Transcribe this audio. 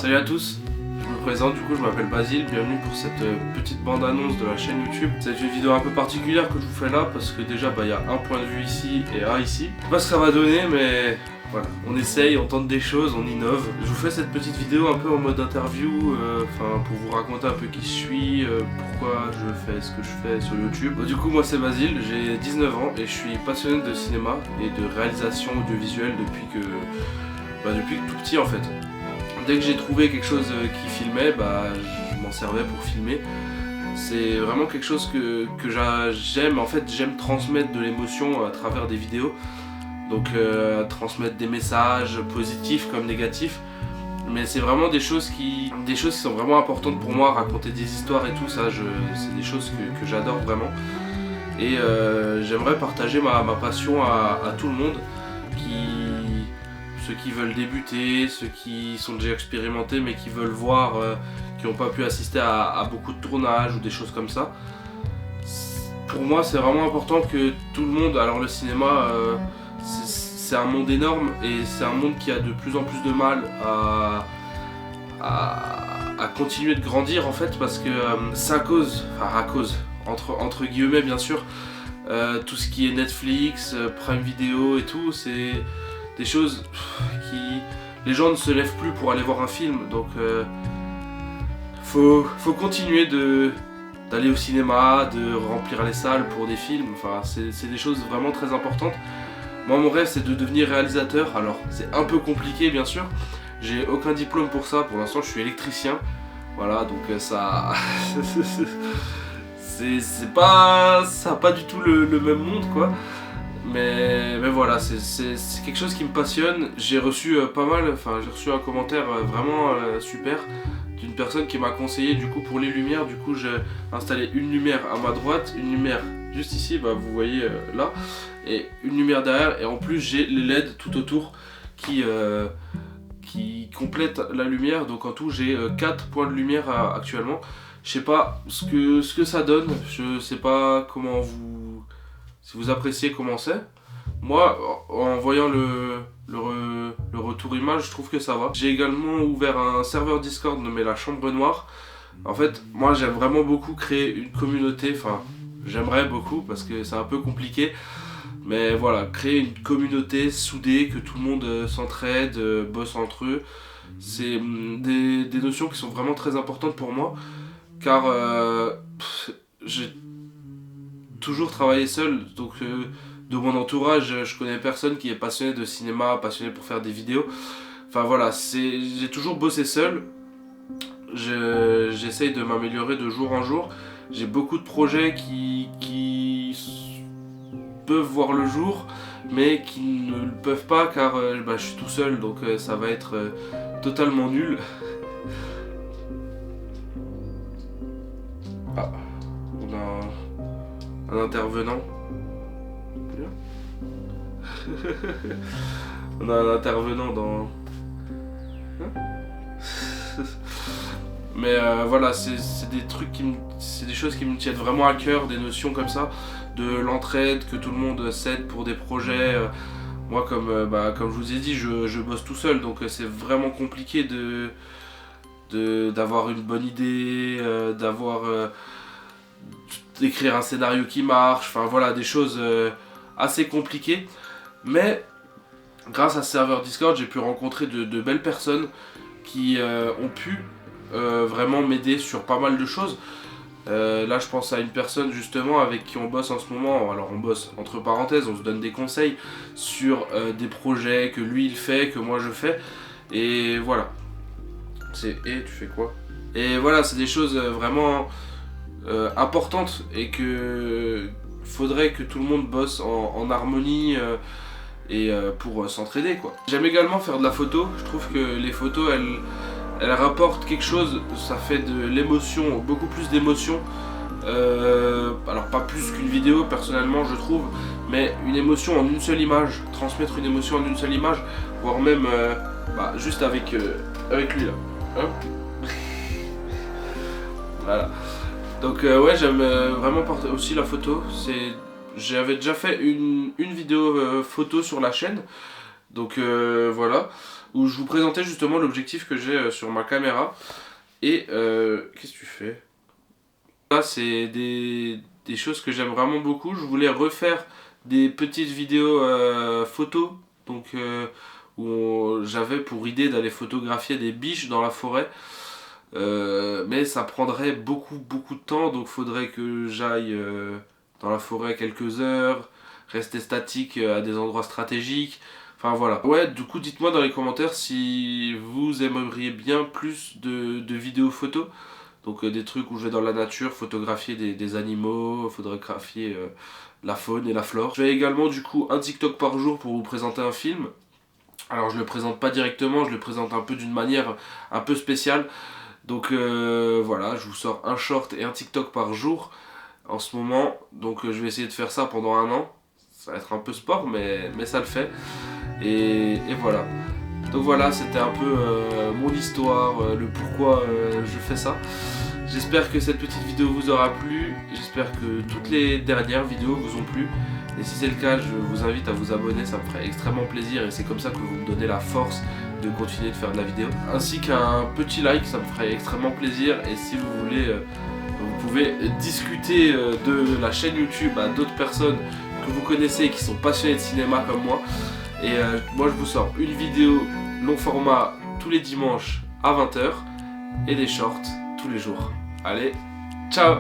Salut à tous, je me présente, du coup je m'appelle Basile, bienvenue pour cette petite bande-annonce de la chaîne YouTube. C'est une vidéo un peu particulière que je vous fais là parce que déjà il y a un point de vue ici et un ici. Je sais pas ce que ça va donner mais voilà, on essaye, on tente des choses, on innove. Je vous fais cette petite vidéo un peu en mode interview, pour vous raconter un peu qui je suis, pourquoi je fais ce que je fais sur YouTube. Du coup moi c'est Basile, j'ai 19 ans et je suis passionné de cinéma et de réalisation audiovisuelle depuis que tout petit en fait. Dès que j'ai trouvé quelque chose qui filmait, je m'en servais pour filmer. C'est vraiment quelque chose que j'aime. En fait, j'aime transmettre de l'émotion à travers des vidéos. Donc transmettre des messages positifs comme négatifs. Mais c'est vraiment des choses qui sont vraiment importantes pour moi. Raconter des histoires et tout ça, c'est des choses que j'adore vraiment. Et j'aimerais partager ma passion à tout le monde, ceux qui veulent débuter, ceux qui sont déjà expérimentés mais qui veulent voir, qui n'ont pas pu assister à beaucoup de tournages ou des choses comme ça. Pour moi c'est vraiment important que tout le monde, alors le cinéma c'est un monde énorme et c'est un monde qui a de plus en plus de mal à continuer de grandir en fait, parce que c'est à cause, entre guillemets bien sûr, tout ce qui est Netflix, Prime Video et tout, c'est des choses qui... Les gens ne se lèvent plus pour aller voir un film, donc faut continuer d'aller au cinéma, de remplir les salles pour des films, enfin c'est des choses vraiment très importantes. Moi mon rêve c'est de devenir réalisateur, alors c'est un peu compliqué bien sûr, j'ai aucun diplôme pour ça, pour l'instant je suis électricien, voilà, donc ça... ça n'a pas du tout le même monde quoi. Mais voilà, c'est quelque chose qui me passionne. J'ai reçu j'ai reçu un commentaire vraiment super d'une personne qui m'a conseillé du coup pour les lumières. Du coup j'ai installé une lumière à ma droite, une lumière juste ici, vous voyez là, et une lumière derrière, et en plus j'ai les LED tout autour qui complètent la lumière. Donc en tout j'ai 4 points de lumière actuellement. Je sais pas ce que ça donne, je sais pas si vous appréciez comment c'est. Moi, en voyant le retour image, je trouve que ça va. J'ai également ouvert un serveur Discord nommé la Chambre Noire. En fait, moi j'aime vraiment beaucoup créer une communauté, j'aimerais beaucoup parce que c'est un peu compliqué. Mais voilà, créer une communauté soudée, que tout le monde s'entraide, bosse entre eux. C'est des notions qui sont vraiment très importantes pour moi. Car j'ai toujours travaillé seul, donc de mon entourage je connais personne qui est passionné de cinéma, passionné pour faire des vidéos. Enfin voilà, j'ai toujours bossé seul. J'essaye de m'améliorer de jour en jour. J'ai beaucoup de projets qui peuvent voir le jour mais qui ne le peuvent pas car je suis tout seul, donc ça va être totalement nul. Ah, on a un intervenant. On a un intervenant dans... Mais voilà, c'est des trucs c'est des choses qui me tiennent vraiment à cœur, des notions comme ça, de l'entraide, que tout le monde s'aide pour des projets. Moi comme je vous ai dit, je bosse tout seul, donc c'est vraiment compliqué d'avoir une bonne idée, d'écrire un scénario qui marche, enfin voilà, des choses assez compliquées. Mais grâce à ce serveur Discord, j'ai pu rencontrer de belles personnes qui ont pu vraiment m'aider sur pas mal de choses. Là je pense à une personne justement avec qui on bosse en ce moment. Alors on bosse entre parenthèses, on se donne des conseils sur des projets que lui il fait, que moi je fais. Et voilà. Tu fais quoi? Et voilà, c'est des choses vraiment importantes et que faudrait que tout le monde bosse en harmonie pour s'entraider quoi. J'aime également faire de la photo. Je trouve que les photos elles rapportent quelque chose, ça fait de l'émotion, beaucoup plus d'émotion. Alors pas plus qu'une vidéo personnellement je trouve, mais une émotion en une seule image, transmettre une émotion en une seule image, voire même juste avec lui là. Hein. Voilà. Donc ouais, j'aime vraiment aussi la photo. J'avais déjà fait une vidéo photo sur la chaîne. Donc voilà. où je vous présentais justement l'objectif que j'ai sur ma caméra. Et qu'est-ce que tu fais? Là, c'est des choses que j'aime vraiment beaucoup. Je voulais refaire des petites vidéos photos, donc où j'avais pour idée d'aller photographier des biches dans la forêt. Mais ça prendrait beaucoup de temps, donc faudrait que j'aille dans la forêt quelques heures, rester statique à des endroits stratégiques. Enfin voilà. Ouais, du coup dites-moi dans les commentaires si vous aimeriez bien plus de vidéos photos. Donc des trucs où je vais dans la nature, photographier des animaux, photographier la faune et la flore. Je fais également du coup un TikTok par jour pour vous présenter un film. Alors je le présente pas directement, je le présente un peu d'une manière un peu spéciale. Donc voilà, je vous sors un short et un TikTok par jour en ce moment. Donc je vais essayer de faire ça pendant un an. Ça va être un peu sport, mais ça le fait. Et voilà. Donc voilà, c'était un peu mon histoire, le pourquoi je fais ça. J'espère que cette petite vidéo vous aura plu. J'espère que toutes les dernières vidéos vous ont plu. Et si c'est le cas, je vous invite à vous abonner, ça me ferait extrêmement plaisir. Et c'est comme ça que vous me donnez la force de continuer de faire de la vidéo. Ainsi qu'un petit like, ça me ferait extrêmement plaisir. Et si vous voulez, vous pouvez discuter de la chaîne YouTube à d'autres personnes que vous connaissez et qui sont passionnés de cinéma comme moi. Et moi je vous sors une vidéo long format tous les dimanches à 20 h et des shorts tous les jours. Allez, ciao!